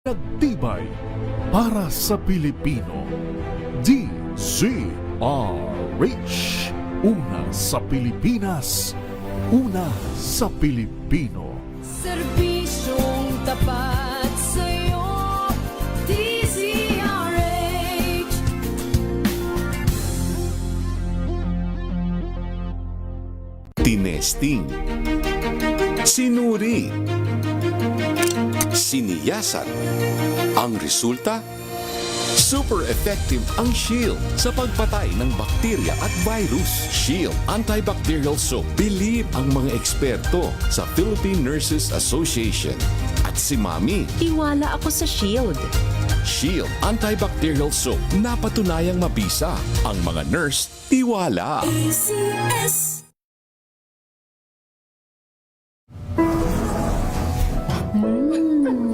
Nagtibay para sa Pilipino. DZRH. Una sa Pilipinas. Una sa Pilipino. Serbisyong tapat sa'yo, DZRH. Tinesting, sinuri, siniyasan. Ang resulta, super effective ang Shield sa pagpatay ng bakterya at virus. Shield Antibacterial Soap. Believe ang mga eksperto sa Philippine Nurses Association. At si Mami, Tiwala ako sa Shield. Shield Antibacterial Soap. Napatunayang mabisa. Ang mga nurse, tiwala. ACS.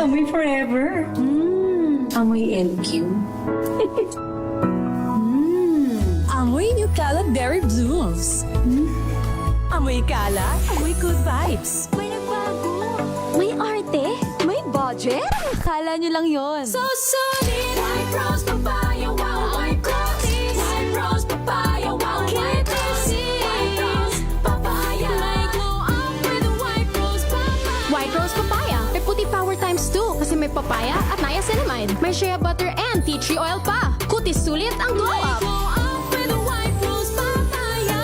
Amoy forever. Amoy LQ. Amoy New Caleb Berry Blues. Amoy kala, amoy good vibes. May nagbago. May arte. May budget. Akala nyo lang yon. So solid, white rose papaya, wow, white rose. White rose papaya, wow, white rose. White rose papaya. May glow up with white rose papaya. White Rose Papaya. May puti power times 2 kasi may papaya at niacinamide. May shea butter and tea tree oil pa. Kutis sulit ang glow May up. glow up with white rose papaya.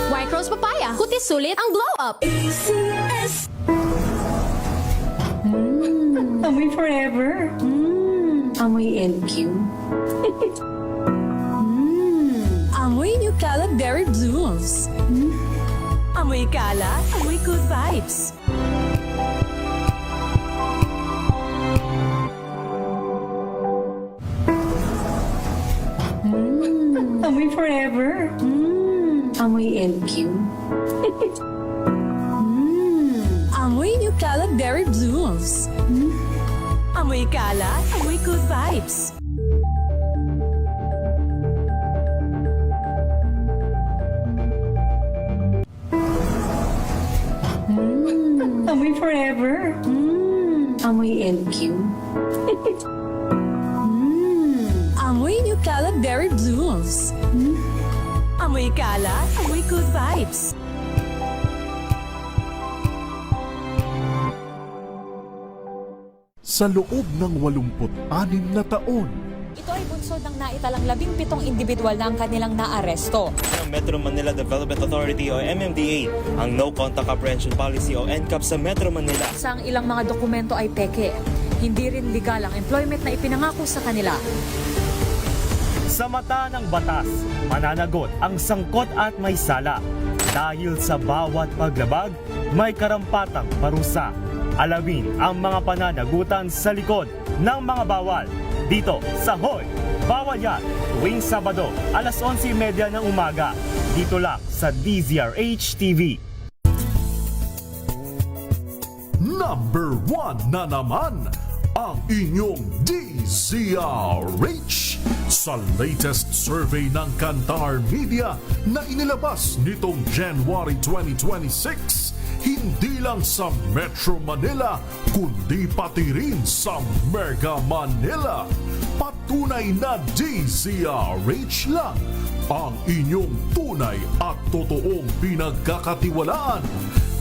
White Rose Papaya. Kutis sulit ang glow up. ACS. Amoy forever. Amoy LQ. Amoy New Caleb Berry Blues. Amoy kala, amoy good vibes. Amoy forever. Amoy LQ. Amoy New Caleb Berry Blues. Amoy kala, amoy good vibes. Amoy forever. Amoy LQ. Amoy New Caleb Berry Blues. Amoy kala, amoy good vibes. Sa loob ng 86 na taon, Ito ay bunsod ng naitalang 17 individual na ang kanilang naaresto. Ng Metro Manila Development Authority o MMDA ang No Contact Apprehension Policy o NCAP sa Metro Manila. Sa ang ilang mga dokumento ay peke. Hindi rin legal ang employment na ipinangako sa kanila. Sa mata ng batas, mananagot ang sangkot at may sala. Dahil sa bawat paglabag, may karampatang parusa. Alamin ang mga pananagutan sa likod ng mga bawal. Dito sa Hoy! Bawal Yan! Tuwing Sabado, alas 11:30 ng umaga. Dito lang sa DZRH TV. number 1 na naman ang inyong DZRH. Sa latest survey ng Kantar Media na inilabas nitong January 2026, hindi lang sa Metro Manila, kundi pati rin sa Mega Manila. Patunay na DZRH lang ang inyong tunay at totoong pinagkakatiwalaan.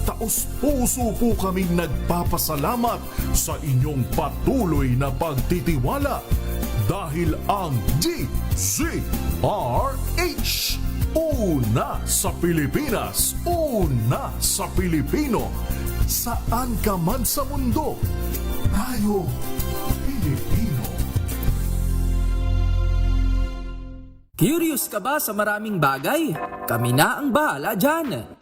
Taos-puso po kaming nagpapasalamat sa inyong patuloy na pagtitiwala dahil ang DZRH, una sa Pilipinas, una sa Pilipino, saan ka man sa mundo, tayo Pilipino. Curious ka ba sa maraming bagay? Kami na ang bahala dyan.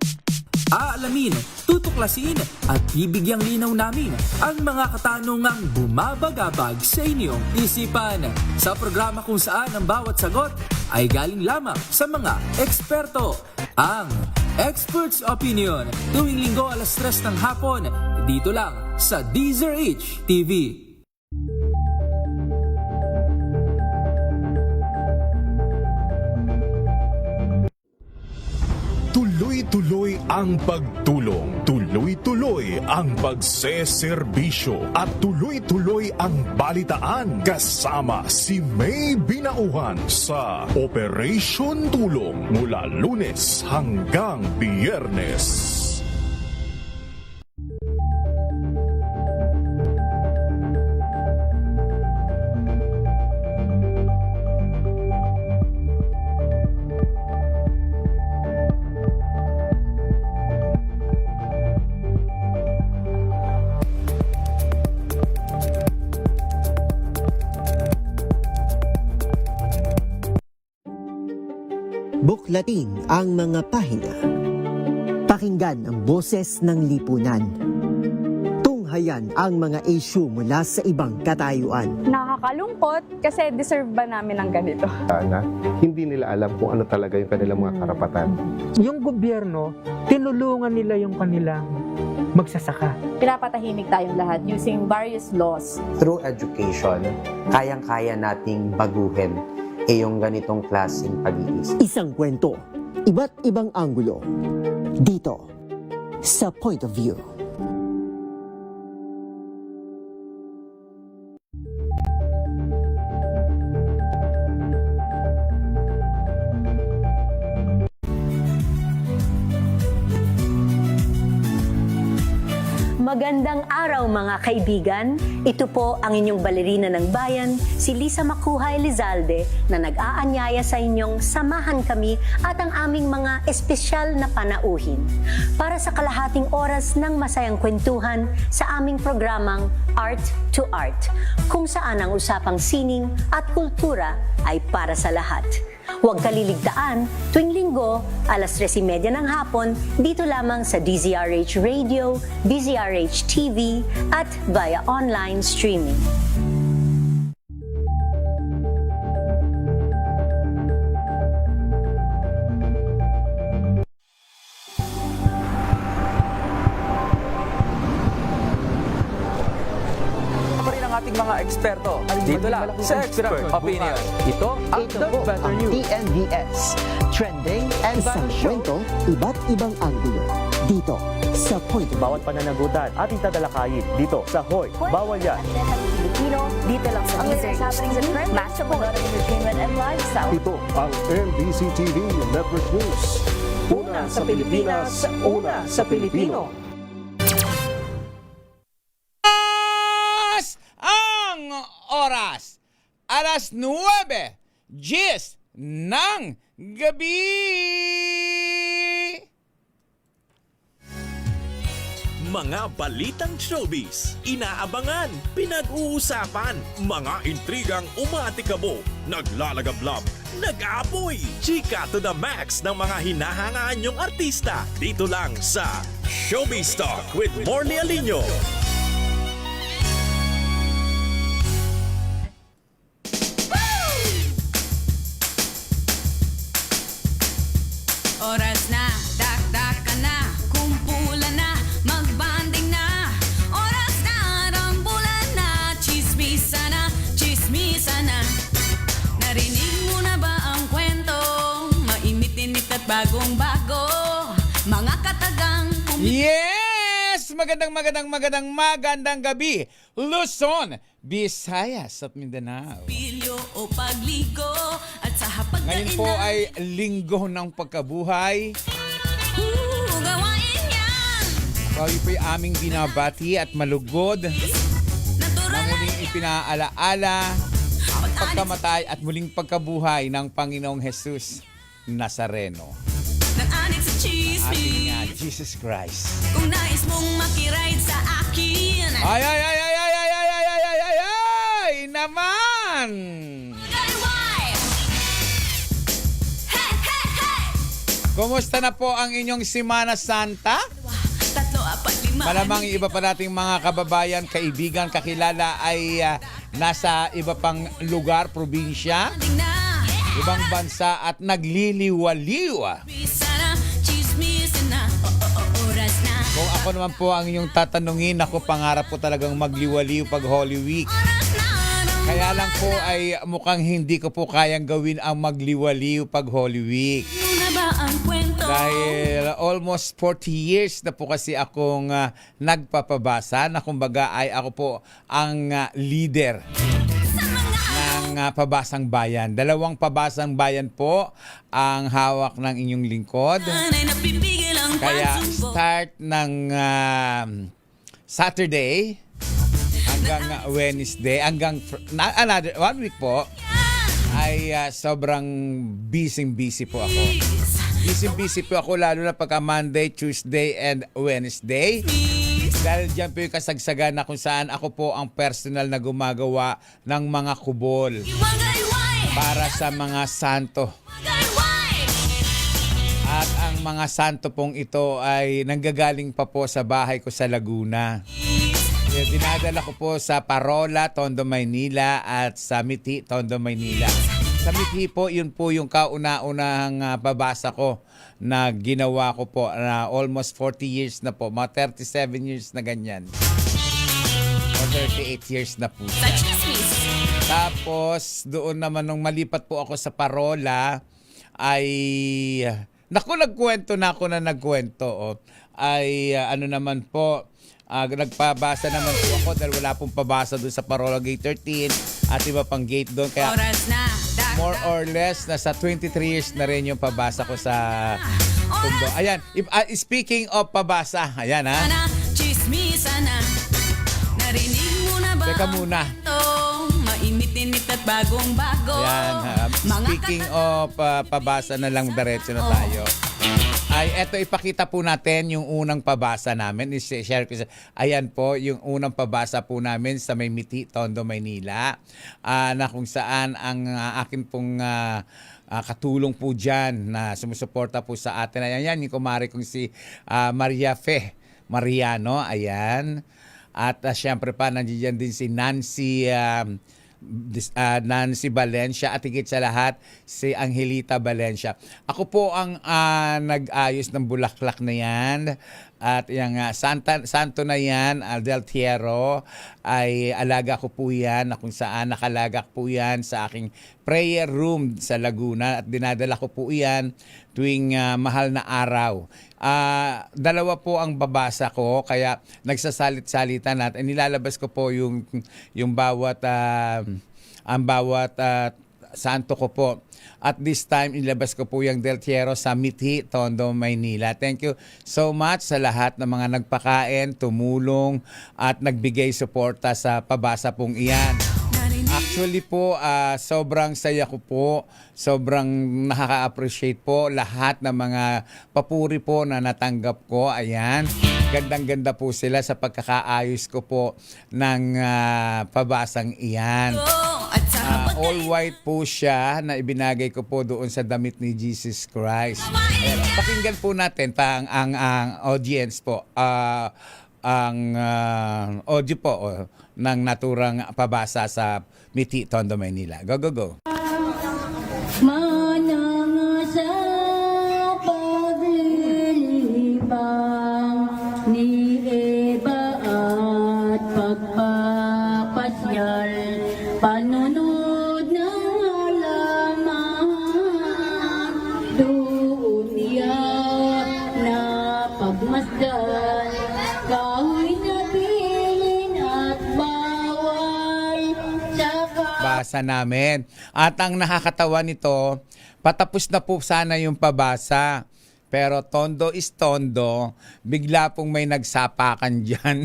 Aalamin, tutuklasin at bibigyang linaw namin ang mga katanungang bumabagabag sa inyong isipan. Sa programa kung saan ang bawat sagot ay galing lamang sa mga eksperto. Ang Expert's Opinion, tuwing linggo alas 3 ng hapon, dito lang sa DZRH TV. Tuloy-tuloy ang pagtulong, tuloy-tuloy ang pagseserbisyo at tuloy-tuloy ang balitaan kasama si May Binauhan sa Operation Tulong mula Lunes hanggang Biyernes. Buklatin ang mga pahina. Pakinggan ang boses ng lipunan. Tunghayan ang mga issue mula sa ibang katayuan. Nakakalungkot kasi deserve ba namin ng ganito? Sana hindi nila alam kung ano talaga yung kanilang mga karapatan. Yung gobyerno, tinulungan nila yung kanilang magsasaka. Pinapatahimik tayong lahat using various laws. Through education, kayang-kaya nating baguhin yung ganitong klaseng pag-iisip. Isang kwento, iba't ibang anggulo. Dito, sa Point of View. Magandang araw mga kaibigan. Ito po ang inyong balerina ng bayan, si Lisa Makuhay Lizalde, na nag-aanyaya sa inyong samahan kami at ang aming mga espesyal na panauhin para sa kalahating oras ng masayang kwentuhan sa aming programang Art to Art, kung saan ang usapang sining at kultura ay para sa lahat. Huwag kaliligtaan, tuwing linggo, alas 3:30 ng hapon, dito lamang sa DZRH Radio, DZRH TV, at via online streaming. Mga eksperto dito lang sa Expert Opinion. Ito ang The Better News. TNVS, trending and isang kwento, iba't ibang anggulo. Dito, sa Point of View. Bawat pananagutan ating tatalakayin dito sa Hoy, Bawal Yan. Pilipino, dito lang sa DZRH, matchable entertainment and lifestyle. Ito ang NBC-TV Network News. Una sa Pilipinas, una sa Pilipino. Oras, alas 9:10 ng gabi. Mga balitang showbiz, inaabangan, pinag-uusapan, mga intrigang umatikabo, naglalagablab, nag-aapoy, chika to the max ng mga hinahangaan niyong artista. Dito lang sa Showbiz Talk with Morley Alino. Oras na, dakdakan na, kumpulan na, magbanding na. Oras na, rambulan na, chismisa na, chismisa na. Narinig mo na ba ang kwento? Mainit-init at bagong-bago, mga katagang Yes! Magandang gabi, Luzon, Visayas at Mindanao. pilyo o pagligo at sa hapagdain Ngayon po ay linggo ng pagkabuhay. gawain yan. Kayo po'y aming binabati at malugod na muling ipinaalaala ang pagkamatay at muling pagkabuhay ng Panginoong Jesus Nazareno. Nag-anik sa chismis. Ating Jesus Christ. Kung nais mong makiride sa akin. Ay naman! Kumusta na po ang inyong Semana Santa? Malamang iba pa nating mga kababayan, kaibigan, kakilala ay nasa iba pang lugar, probinsya, ibang bansa at nagliliwaliw. Kung ako naman po ang inyong tatanungin, ako pangarap po talagang magliwaliw pag Holy Week. Kaya lang po ay mukhang hindi ko po kayang gawin ang magliwaliw pag Holy Week. Dahil almost 40 years na po kasi akong nagpapabasa na kumbaga ay ako po ang leader ng Pabasang Bayan. 2 Pabasang Bayan po ang hawak ng inyong lingkod. Kaya start ng Saturday hanggang Wednesday, hanggang another 1 week po, ay sobrang busy po ako. Busy po ako lalo na pagka Monday, Tuesday, and Wednesday. Dahil dyan po yung kasagsagan na kung saan ako po ang personal na gumagawa ng mga kubol para sa mga santo. At ang mga santo pong ito ay nanggagaling pa po sa bahay ko sa Laguna. Dinadala ko po sa Parola, Tondo, Maynila at sa Miti, Tondo, Maynila. Sa Miti po, yun po yung kauna-unahang pabasa ko na ginawa ko po na almost 40 years na po. Mga 37 years na ganyan. O 38 years na po. Tapos, doon naman nung malipat po ako sa Parola, ay... Naku, nagkwento. Oh. Ay ano naman po, nagpabasa naman po ako dahil wala pong pabasa doon sa Parola Gate 13 at iba pang gate doon. Kaya more or less, nasa 23 years na rin yung pabasa ko sa Tondo. Ayan, speaking of pabasa, ayan ha. Teka muna. Mainit-init at bagong-bago. Ayan, speaking of pabasa na lang, diretso na tayo. Ay, eto, ipakita po natin yung unang pabasa namin. I-share ko. Ayan po, yung unang pabasa po namin sa Miti, Tondo, Maynila. Na kung saan ang akin pong katulong po dyan na sumusuporta po sa atin. Ayan, yung kumari kong si Maria Fe Mariano. Ayan. At syempre pa, nandiyan din si Nancy Valencia at higit sa lahat si Angelita Valencia. Ako po ang nag-ayos ng bulaklak na yan at yung santo na yan, Del Tiero, ay alaga ko po yan na kung saan nakalagak po yan sa aking prayer room sa Laguna at dinadala ko po yan tuwing mahal na araw. 2 po ang babasa ko kaya nagsasalit-salitan at nilalabas ko po yung bawat ang bawat santo ko po. At this time, ilabas ko po yung Del Tiero sa Miti, Tondo, Maynila. Thank you so much sa lahat ng mga nagpakain, tumulong at nagbigay suporta sa pabasa pong iyan. Actually po, sobrang saya ko po. Sobrang nakaka-appreciate po lahat ng mga papuri po na natanggap ko. Ayan. Gandang-ganda po sila sa pagkakaayos ko po ng pabasang iyan. All white po siya na ibinagay ko po doon sa damit ni Jesus Christ. Ayan. Pakinggan po natin ang audience po. Ang audio po ng naturang pabasa sa Miti, Tondo, Maynila. Go, go, go. Mananga sa paglilibang ni Eva at pagpapasyal, panunod ng halaman, doon niya na pagmasdan, kahoy na pilin at bawal, Basa namin. At ang nakakatawa nito, patapos na po sana yung pabasa. Pero tondo is tondo, bigla pong may nagsapakan dyan.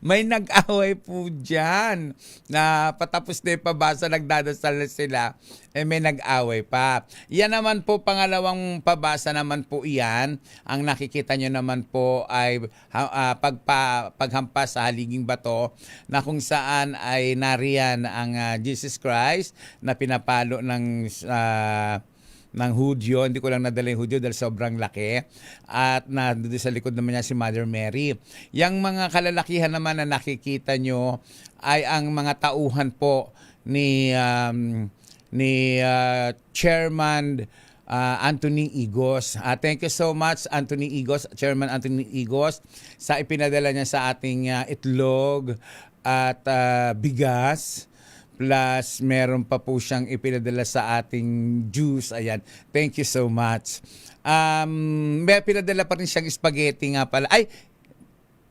May nag-away po dyan. Na patapos na yung pabasa, nagdadasal sila, may nag-away pa. Yan naman po, pangalawang pabasa naman po iyan. Ang nakikita nyo naman po ay paghampas sa haliging bato na kung saan ay nariyan ang Jesus Christ na pinapalo ng Hudyo. Hindi ko lang nadala yung Hudyo dahil sobrang laki. At doon sa likod naman niya si Mother Mary. Yang mga kalalakihan naman na nakikita nyo ay ang mga tauhan po ni Chairman Anthony Igos. Thank you so much, Anthony Igos, Chairman Anthony Igos, sa ipinadala niya sa ating itlog at bigas Plus, meron pa po siyang ipinadala sa ating juice. Ayan. Thank you so much. May pinadala pa rin siyang spaghetti nga pala. Ay,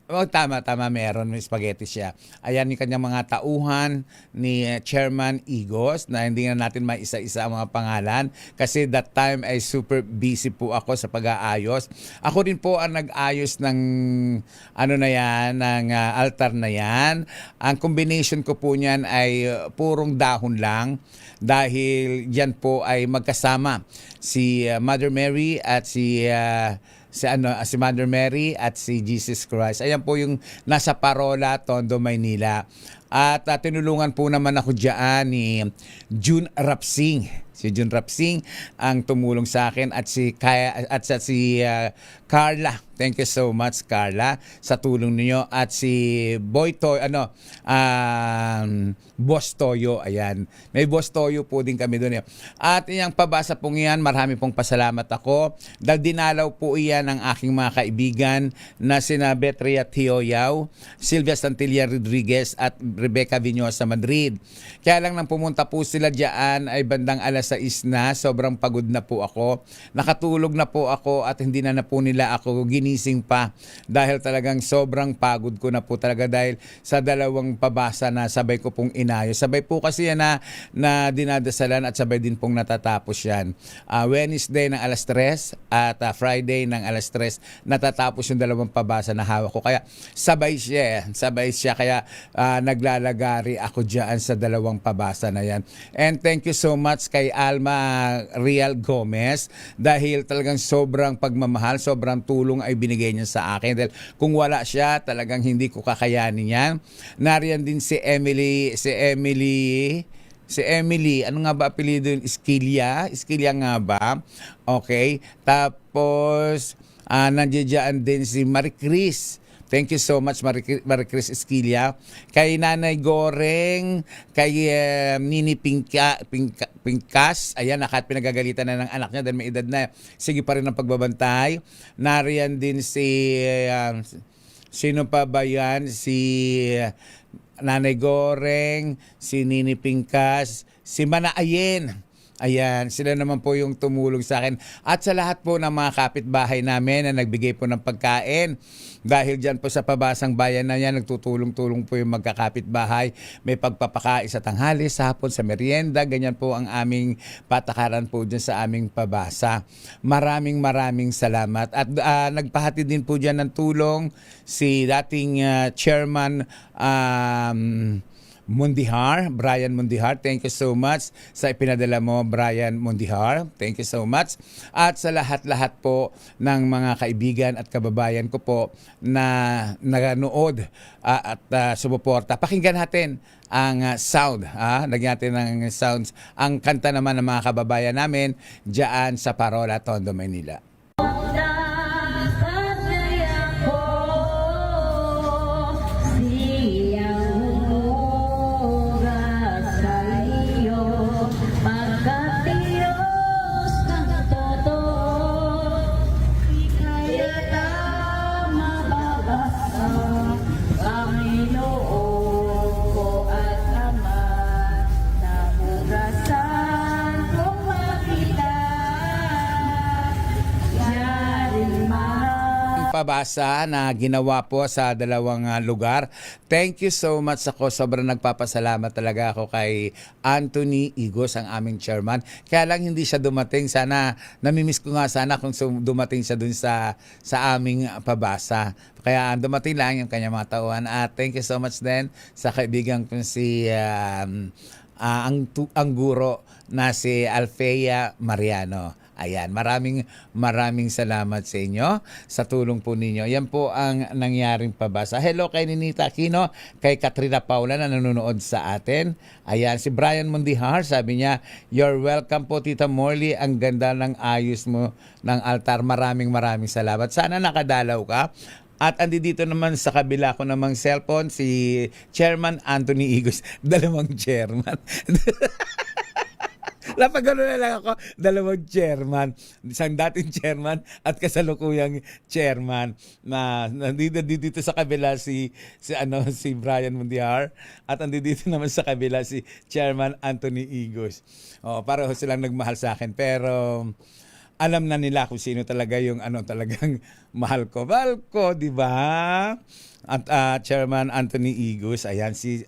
tama, meron. May spaghetti siya. Ayan yung kanyang mga tauhan ni Chairman Igos na hindi na natin maisa-isa ang mga pangalan kasi that time ay super busy po ako sa pag-aayos. Ako din po ang nag-ayos ng ng altar na yan. Ang combination ko po niyan ay purong dahon lang dahil yan po ay magkasama si Mother Mary at si Mother Mary at si Jesus Christ. Ayan po yung nasa Parola, Tondo, Maynila. At tinulungan po naman ako diyan ni June Rapsing. Si June Rapsing ang tumulong sa akin at si Carla. Thank you so much, Carla, sa tulong niyo at si Boss Toyo, ayan. May Boss Toyo po din kami doon. At yung pabasa pong yan, marami pong pasalamat ako. Dahil dinalaw po iyan ng aking mga kaibigan na sina Betria Tioyaw, Silvia Santilla Rodriguez at Rebecca Viñosa Madrid. Kaya lang nang pumunta po sila diyan ay bandang 6:00 na, sobrang pagod na po ako. Nakatulog na po ako at hindi na po nila ako ginising pa dahil talagang sobrang pagod ko na po talaga dahil sa dalawang pabasa na sabay ko pong inayos. Sabay po kasi yan na dinadasalan at sabay din pong natatapos yan. Wednesday ng 3:00 at Friday ng 3:00 natatapos yung dalawang pabasa na hawak ko. Kaya sabay siya. Kaya naglalagari ako dyan sa dalawang pabasa na yan. And thank you so much kay Alma Real Gomez dahil talagang sobrang pagmamahal, sobrang tulong ay binigay niya sa akin. Dahil kung wala siya, talagang hindi ko kakayanin yan. Nariyan din si Emily, ano nga ba apelido yun? Esquilia nga ba? Okay. Tapos, nandiyan din si Marie Chris. Thank you so much, Marie Chris Esquilia. Kay Nanay Goreng, kay Nini Pinkas, ayan, kahit pinagagalitan na ng anak niya dahil may edad na, sige pa rin ang pagbabantay. Nariyan din si, sino pa ba yan? Si Nanay Goreng, si Nini Pinkas, si Manaayen. Ayan, sila naman po yung tumulong sa akin. At sa lahat po ng mga kapitbahay namin na nagbigay po ng pagkain. Dahil dyan po sa pabasang bayan na yan, nagtutulong-tulong po yung magkakapitbahay. May pagpapakain sa tanghali, sa hapon, sa merienda. Ganyan po ang aming patakaran po dyan sa aming pabasa. Maraming salamat. At nagpahatid din po dyan ng tulong si dating chairman Mundihar, Brian Mundihar. Thank you so much sa ipinadala mo, Brian Mundihar. Thank you so much. At sa lahat-lahat po ng mga kaibigan at kababayan ko po na nanood at sumuporta. Pakinggan natin ang sound. Lagyan natin ng sounds. Ang kanta naman ng mga kababayan namin dyan sa Parola, Tondo, Maynila. Pabasa na ginawa po sa dalawang lugar. Thank you so much ako. Sobrang nagpapasalamat talaga ako kay Anthony Igos, ang aming chairman. Kaya lang hindi siya dumating. Sana, namimiss ko nga sana kung dumating siya dun sa aming pabasa. Kaya dumating lang yung kanyang mga tauhan. At thank you so much din sa kaibigan ko si ang guro na si Alfea Mariano. Ayan, maraming salamat sa inyo sa tulong po ninyo. Yan po ang nangyaring pabasa. Hello kay Ninita Aquino, kay Katrina Paula na nanonood sa atin. Ayan, si Brian Mundihar, sabi niya, you're welcome po Tita Morley. Ang ganda ng ayos mo ng altar. Maraming salamat. Sana nakadalaw ka. At andito naman sa kabila ko namang cellphone, si Chairman Anthony Igos. Dalawang chairman. Napagano na lang ako, dalawang chairman. Isang dating chairman at kasalukuyang chairman. Nandito sa kabila si Brian Mundiar at nandito naman sa kabila si Chairman Anthony Igos. Pareho silang nagmahal sa akin, pero alam na nila kung sino talaga yung talagang mahal ko. Mahal ko, di ba? At Chairman Anthony Igos, ayan si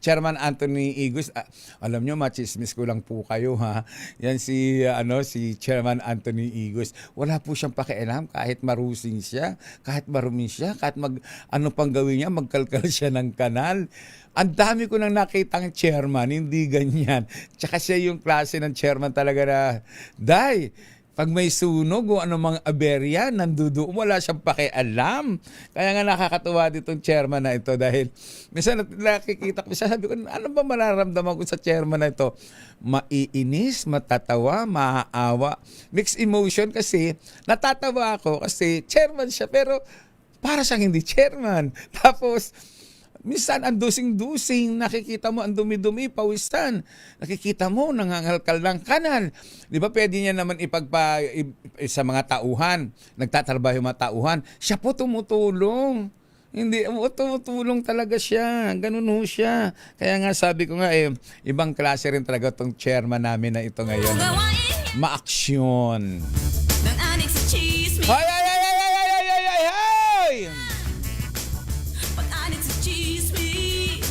Chairman Anthony Igos. Alam nyo, machismis ko lang po kayo, ha. Yan si Chairman Anthony Igos. Wala po siyang pakialam kahit marusing siya, kahit marumi siya, kahit pang gawin niya, magkalkal siya ng kanal. Ang dami ko nang nakitang chairman, hindi ganyan. Tsaka siya yung klase ng chairman talaga na, pag may sunog o anumang aberya, nandudoon, wala siyang pakialam. Kaya nga nakakatuwa ditong chairman na ito dahil minsan nakikita ko siya, sabi ko, ano ba mararamdaman ko sa chairman na ito? Maiinis, matatawa, maaawa. Mixed emotion kasi natatawa ako kasi chairman siya pero para siyang hindi chairman. Tapos, minsan, ang dusing-dusing, nakikita mo, ang dumi-dumi, pawisan. Nakikita mo, nangangalkal ng kanal. Di ba, pwede niya naman sa mga tauhan, nagtatrabaho yung mga tauhan, siya po tumutulong. Hindi, tumutulong talaga siya. Ganun ho siya. Kaya nga, sabi ko nga, ibang klase rin talaga itong chairman namin na ito ngayon. Ma-aksyon. Hoy!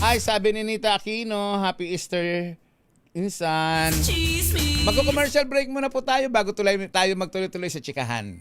Ay, sabi ni Nita Aquino, Happy Easter, insan. Magko-commercial break muna po tayo bago tayo magtuloy-tuloy sa chikahan.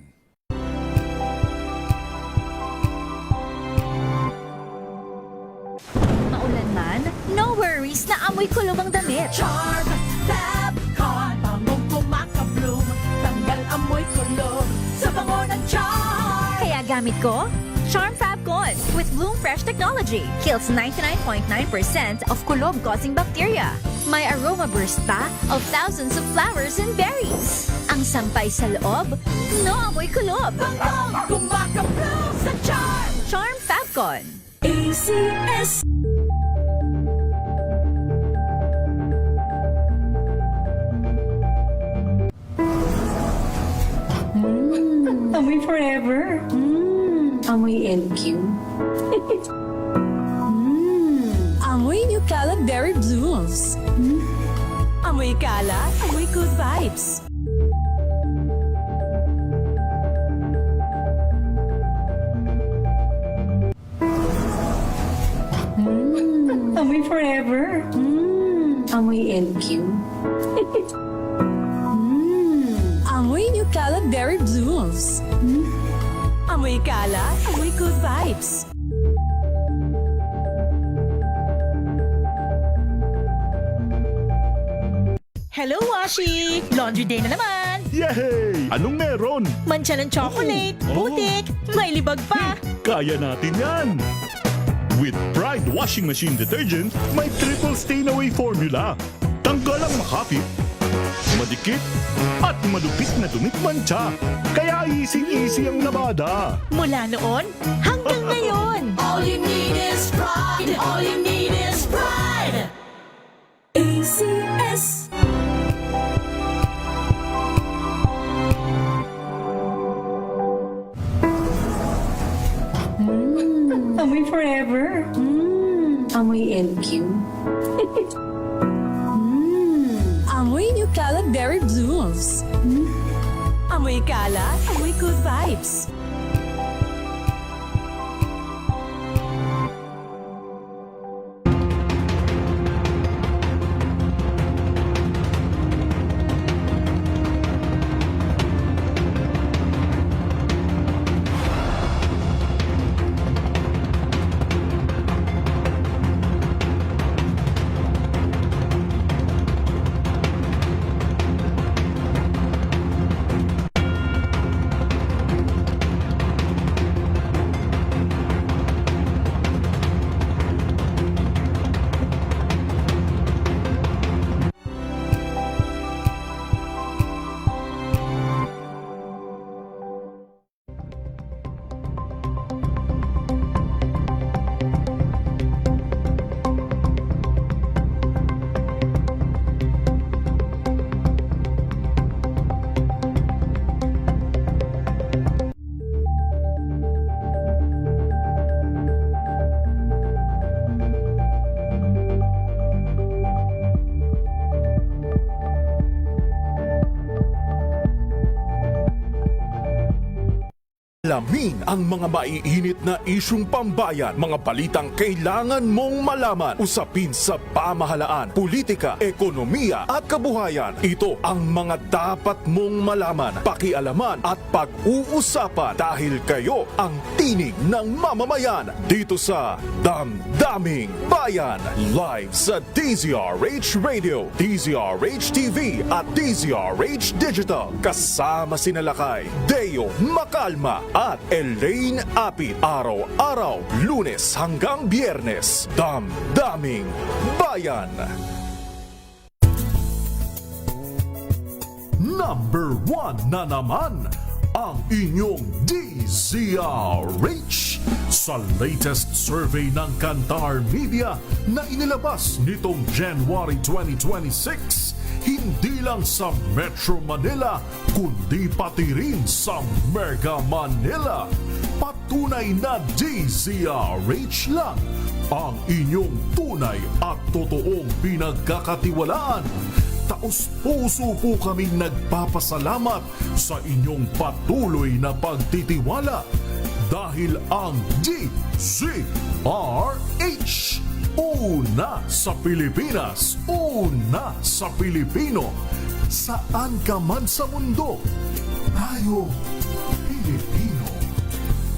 Maulan man, no worries na amoy kulubang damit. Charm Fabcon, bangong kumakabloom, tanggal amoy kulog sa bango ng charm. Kaya gamit ko Charm Fabcon with Bloom Fresh technology. Kills 99.9% of kulob-causing bacteria. May aroma burst pa of thousands of flowers and berries. Ang sampay sa loob, no amoy kulob. Bangong kumakabloom sa charm. Charm Fabcon. ACS. Amoy forever. Amoy LQ. Amoy New Cala Berry Blooms. Amoy Cala, amoy good vibes. Amoy forever. Amoy LQ. Amoy New Cala Berry Blooms. Amoy Cala, amoy good vibes. Hello, Washi! Laundry day na naman! Yay! Anong meron? Mancha ng chocolate, putik, may libag pa! Kaya natin yan! With Pride Washing Machine Detergent, may triple stain-away formula. Tanggal ang makapit, madikit, at malupit na dumit mancha. Kaya easy-easy ang labada. Mula noon hanggang ngayon! All you need is pride. All you need is pride. ACS. Amoy forever. Amoy LQ. Amoy New Cala Berry Blooms. Amoy Cala, amoy good vibes. Alamin ang mga maiinit na isyung pambayan, mga balitang kailangan mong malaman, usapin sa pamahalaan, politika, ekonomiya at kabuhayan. Ito ang mga dapat mong malaman, pakialaman at pag-uusapan dahil kayo ang tinig ng mamamayan dito sa Damdaming Bayan. Live sa DZRH Radio, DZRH TV at DZRH Digital. Kasama sina Lakay, Deo Macalma at Elaine Apit. Araw-araw, Lunes hanggang Biyernes. Damdaming Bayan. Number 1 na naman ang inyong DZRH sa latest survey ng Kantar Media na inilabas nitong January 2026. Hindi lang sa Metro Manila, kundi pati rin sa Mega Manila. Patunay na DZRH lang ang inyong tunay at totoong pinagkakatiwalaan. Taos-puso po kaming nagpapasalamat sa inyong patuloy na pagtitiwala dahil ang DZRH una sa Pilipinas, una sa Pilipino. Saan ka man sa mundo, tayo Pilipino.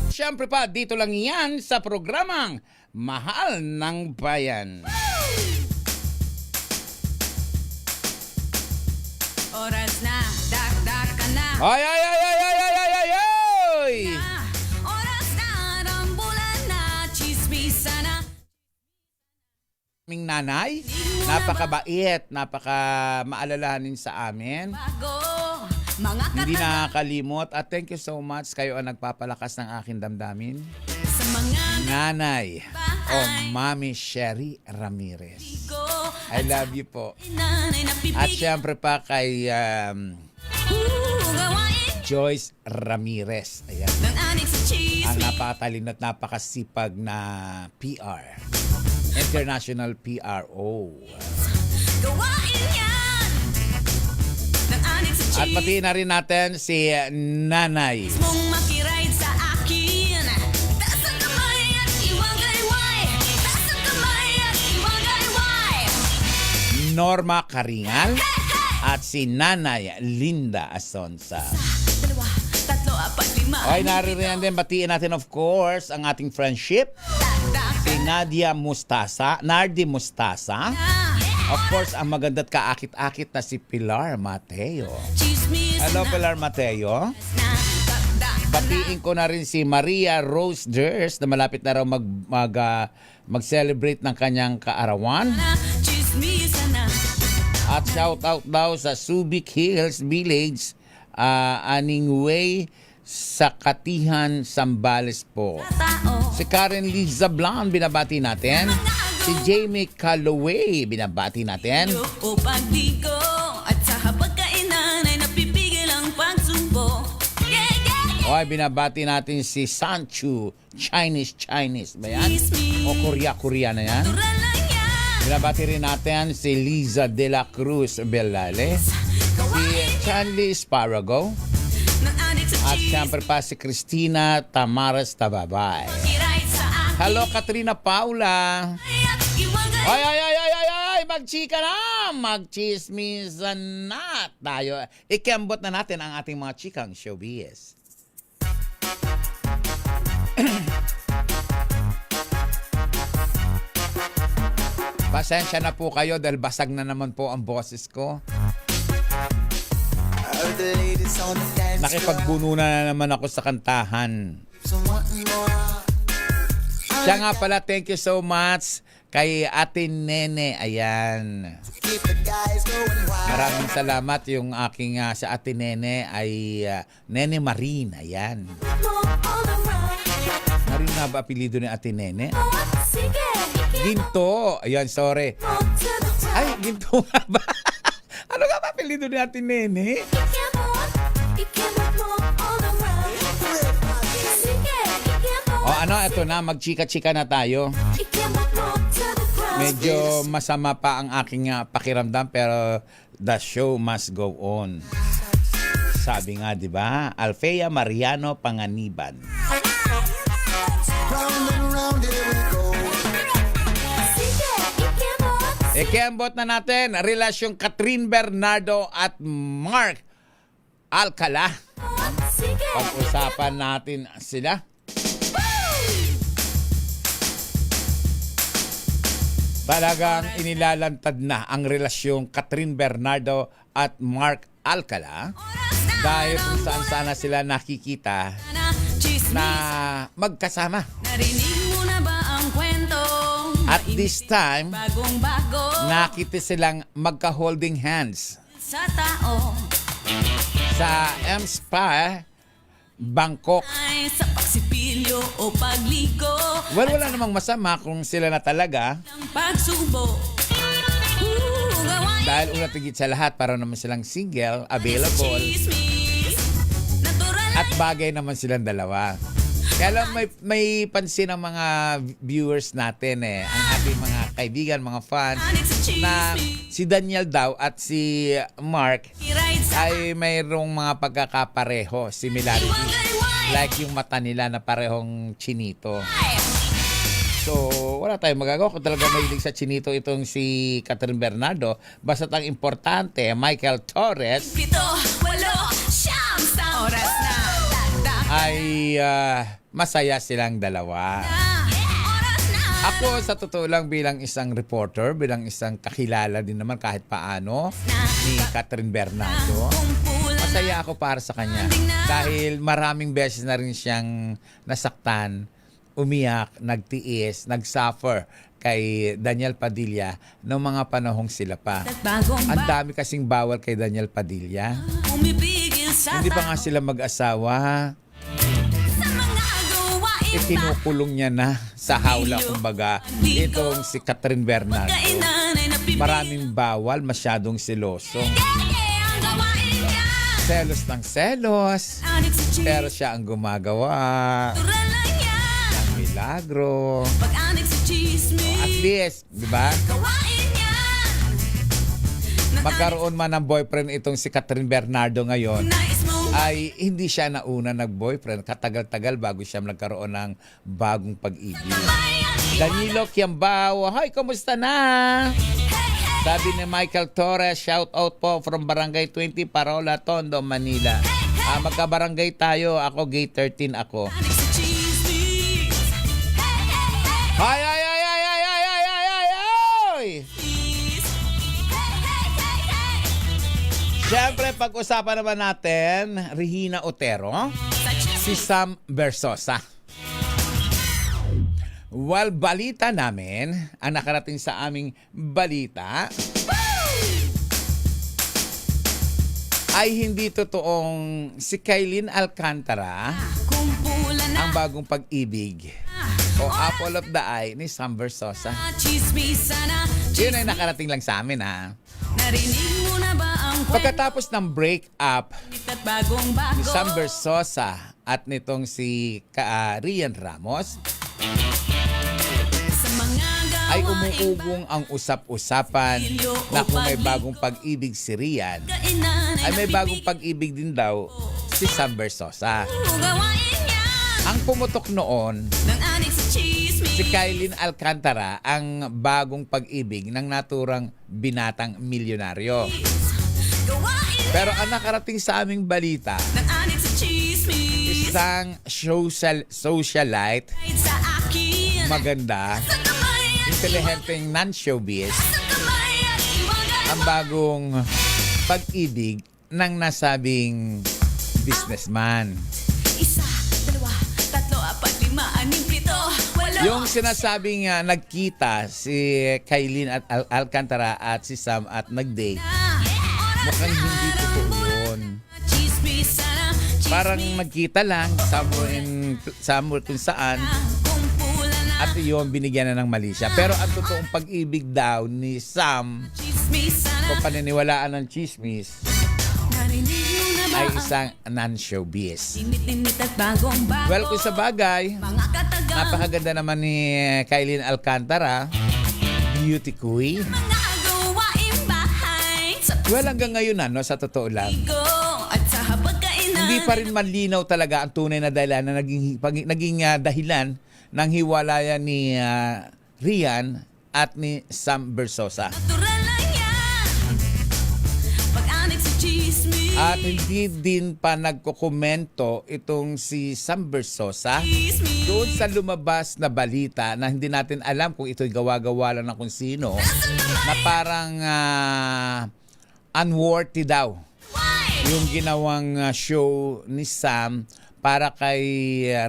Siyempre pa, dito lang yan sa programang Mahal ng Bayan. Oras na, dak ka na. Ay! Oras na, rambulan na, chismisa na. Aming nanay, napakabait, napaka-maalalahanin sa amin. Hindi nakakalimot at thank you so much. Kayo ang nagpapalakas ng aking damdamin. Nanay o Mami Sherry Ramirez. I love you po. At syempre pa kay Joyce Ramirez. Ayan. Ang napakatalino at napakasipag na PR. International PRO. At pati na rin natin si Nanay. Norma Karingal at si Nanay Linda Asonsa. Okay, naririyan din, batiin natin of course ang ating friendship. Si Nardi Mustasa. Of course, ang maganda at kaakit-akit na si Pilar Mateo. Hello, Pilar Mateo. Batiin ko na rin si Maria Rose Ders na malapit na raw mag-celebrate ng kanyang kaarawan. At shout out daw sa Subic Hills Village, Aning Way, sa Katihan, Sambales po. Si Karen Liza Blanc, binabati natin. Si Jamie Calloway, binabati natin. Okay, binabati natin si Sanchu, Chinese ba yan? O Korea na yan? Binabati rin natin si Liza de la Cruz Belale, si Chanley Sparago, at siyempre pa si Christina Tamaras Tababay. Hello, Katrina Paula. Ay, magchika na, magchismisan na tayo. Ikembot na natin ang ating mga chikang showbiz. Pasensya na po kayo dahil basag na naman po ang boses ko. Nakipagbuno na naman ako sa kantahan. Siya nga pala, thank you so much kay Ate Nene. Ayan. Maraming salamat. Yung aking sa Ate Nene ay Nene Marine. Ayan. Marine na ba apelido ni Ate Nene? Ginto. Ayan, sorry. Ay, Ginto nga ba? Ano nga ba apelido ni Ate Nene? Ito na, magchika-chika na tayo. Medyo masama pa ang aking pakiramdam pero the show must go on. Sabi nga, di ba? Alfea Mariano Panganiban. Ikembot na natin, relasyong Catherine Bernardo at Mark Alcala. Pag-usapan natin sila. Talagang inilalantad na ang relasyong Catherine Bernardo at Mark Alcala dahil kung saan sana sila nakikita na magkasama. At this time, nakita silang magka-holding hands sa M Spa, Bangkok. Well, wala namang masama kung sila na talaga. Dahil una tigit sa lahat, para naman silang single, available. At bagay naman silang dalawa. Kaya lang may pansin ang mga viewers natin ang ating mga kaibigan, mga fans, na si Daniel daw at si Mark ay mayroong mga pagkakapareho, similarity. Like yung mata nila na parehong chinito. So, wala tayong magagawa kung talaga mahilig sa chinito itong si Catherine Bernardo. Basta ang importante, Michael Torres ay masaya silang dalawa. Ako, sa totoo lang, bilang isang reporter, bilang isang kakilala din naman kahit paano ni Catherine Bernardo, masaya ako para sa kanya. Dahil maraming beses na rin siyang nasaktan, umiyak, nagtiis, nagsuffer kay Daniel Padilla noong mga panahong sila pa. Ang dami kasing bawal kay Daniel Padilla. Hindi pa nga sila mag-asawa. Ikinukulong niya na sa hawla, kumbaga, itong si Catherine Bernardo. Maraming bawal, masyadong seloso. Selos ng selos, pero siya ang gumagawa ng milagro. At least, di ba? Magkaroon man ng boyfriend itong si Catherine Bernardo ngayon, ay hindi siya nauna nag-boyfriend. Katagal-tagal bago siya nagkaroon ng bagong pag-ibig. Danilo Kiambao, hi, kumusta na? Sabi ni Michael Torres, shout out po from Barangay 20, Parola, Tondo, Manila. Magkabarangay tayo, ako gate 13 ako. Hi, hi, hi, hi, hi, hi, hi, hi, hi, hi! Siyempre, pag-usapan naman natin, Regina Otero, si Sam Versosa. Well, balita namin, ang nakarating sa aming balita, ay hindi totoong si Kailin Alcantara ang bagong pag-ibig o apple of the eye ni Sam Versosa. Yun ay nakarating lang sa amin, ha. Pagkatapos ng break-up ni Sam Versosa at nitong si Rian Ramos, ay umuugong ang usap-usapan na kung may bagong pag-ibig si Rian, ay may bagong pag-ibig din daw si Sam Versosa. Ang pumutok noon, si Kailin Alcantara ang bagong pag-ibig ng naturang binatang milyonaryo. Pero ang nakarating sa aming balita, isang socialite, maganda, intelihenteng non-showbiz, ang bagong pag-ibig ng nasabing businessman. Yung sinasabing nagkita si Kailin at Alcantara at si Sam at nag-date, mukhang hindi totoo yun. Parang nagkita lang somewhere kung saan, at yun, binigyan na ng mali siya. Pero ang totoong pag-ibig daw ni Sam, kung paniniwalaan ng chismis, ay isang non-showbiz. Well, kung sa bagay, napakaganda naman ni Kailin Alcantara, beauty queen. Well, hanggang ngayon sa totoo lang, hindi pa rin malinaw talaga ang tunay na dahilan na naging dahilan ng hiwalayan ni Rian at ni Sam Versosa. At hindi din pa nagkokomento itong si Sam Versosa doon sa lumabas na balita na hindi natin alam kung ito'y gawa-gawa lang ng kung sino, na parang unworthy daw yung ginawang show ni Sam para kay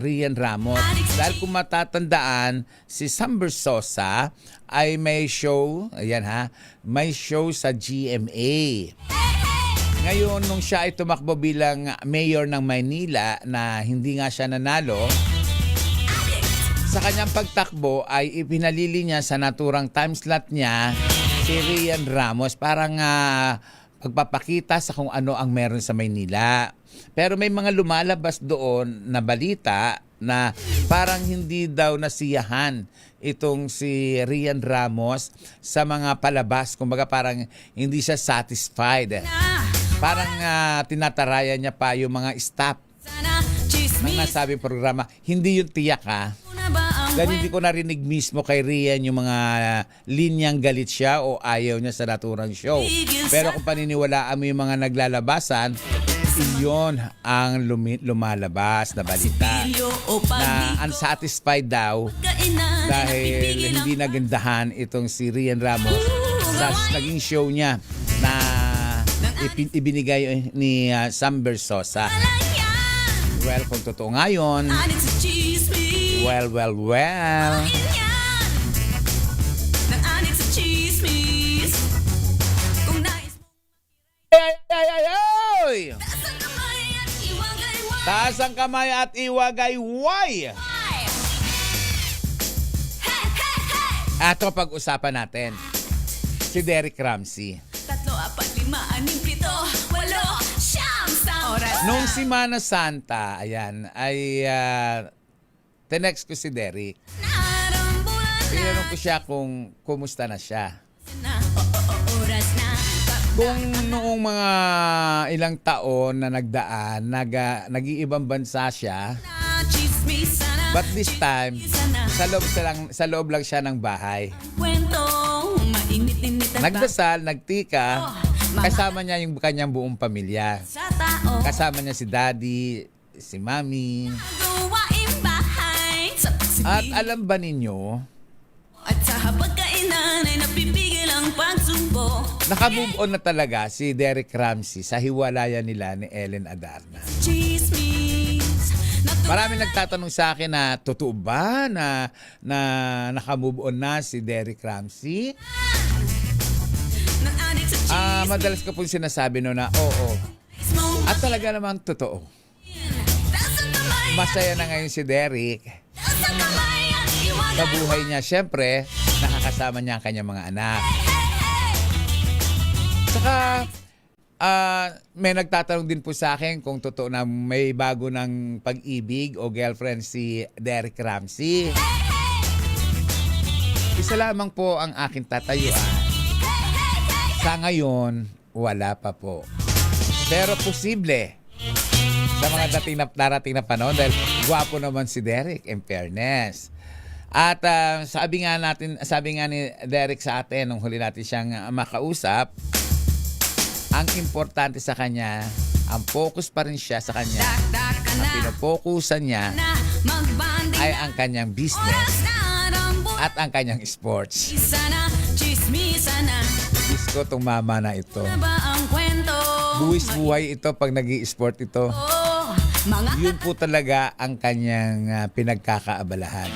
Rian Ramos. Dahil kung matatandaan, si Sam Versosa ay may show, may show sa GMA. Ngayon, nung siya ay tumakbo bilang mayor ng Maynila na hindi nga siya nanalo, sa kanyang pagtakbo ay ipinalili niya sa naturang time slot niya si Rian Ramos para nga pagpapakita sa kung ano ang meron sa Maynila. Pero may mga lumalabas doon na balita na parang hindi daw nasiyahan itong si Rian Ramos sa mga palabas. Kumbaga parang hindi siya satisfied. Parang tinatarayan niya pa yung mga staff ng nasabing programa. Hindi yung tiyak dahil hindi ko narinig mismo kay Rian yung mga linyang galit siya o ayaw niya sa naturang show. Pero kung paniniwalaan mo yung mga naglalabasan, iyon ang lumalabas na balita na unsatisfied daw dahil hindi nagandahan itong si Rian Ramos sa naging show niya na ibinigay ni Sam Versosa. Well, kung totoo nga yun, well. Ay! Taas ang kamay at iwagay-way! Ato pag-usapan natin si Derek Ramsey. 3, 4, 5, 6, 7, 8, 9, 10 oras. Nung Semana Santa, ayan, ay tinext ko si Derek. Tinanong ko siya kung kumusta na siya. Kung noong mga ilang taon na nagdaan, nag-iibang bansa siya, but this time, sa loob lang siya ng bahay. Nagdasal, nagtika, kasama niya yung kanyang buong pamilya. Kasama niya si Daddy, si Mami. At alam ba ninyo, naka-move on na talaga si Derek Ramsey sa hiwalayan nila ni Ellen Adarna. Marami nagtatanong sa akin na totoo ba na naka-move on na si Derek Ramsey? Madalas ko po sinasabi na oo. At talaga naman totoo. Masaya na ngayon si Derek. Sa buhay niya, syempre, nakakasama niya ang kanyang mga anak. Saka, may nagtatanong din po sa akin kung totoo na may bago ng pag-ibig o girlfriend si Derek Ramsey. Isa lamang po ang aking tatayuan. Sa ngayon, wala pa po. Pero posible sa mga darating na panahon dahil gwapo naman si Derek, in fairness. At sabi nga ni Derek sa atin nung huli natin siyang makausap, ang importante sa kanya, ang focus pa rin siya sa kanya. Ang pinofokusan niya ay ang kanyang business at ang kanyang sports. Diyos ko, itong mama na ito. Buwis-buhay ito pag nag-i-sport ito. Yun po talaga ang kanyang pinagkakaabalahan.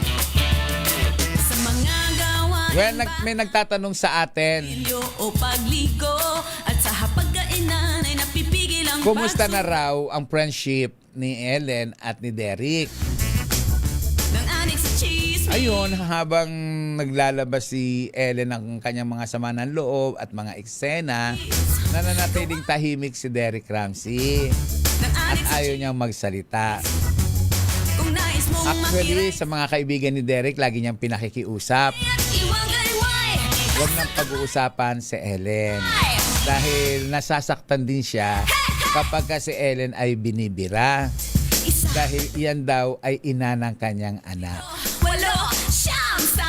Well, may nagtatanong sa atin, kumusta na raw ang friendship ni Ellen at ni Derek? Ayun, habang naglalabas si Ellen ng kanyang mga sama ng loob at mga eksena, nananatiling tahimik si Derek Ramsey at ayaw niyang magsalita. Actually, sa mga kaibigan ni Derek, lagi niyang pinakikiusap. Huwag nang pag-uusapan si Ellen. Dahil nasasaktan din siya kapag si Ellen ay binibira. Dahil iyan daw ay ina ng kanyang anak.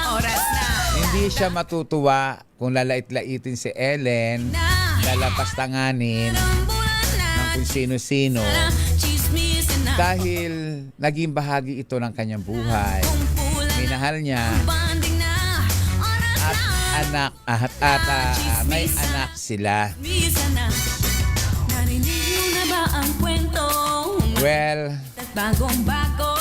Oras na. Hindi siya matutuwa kung lalait-laitin si Ellen, lalapastanganin ng kung sino-sino dahil naging bahagi ito ng kanyang buhay. Minahal niya may anak sila. Narinig na ba ang kwento? Well, Bagong-bago,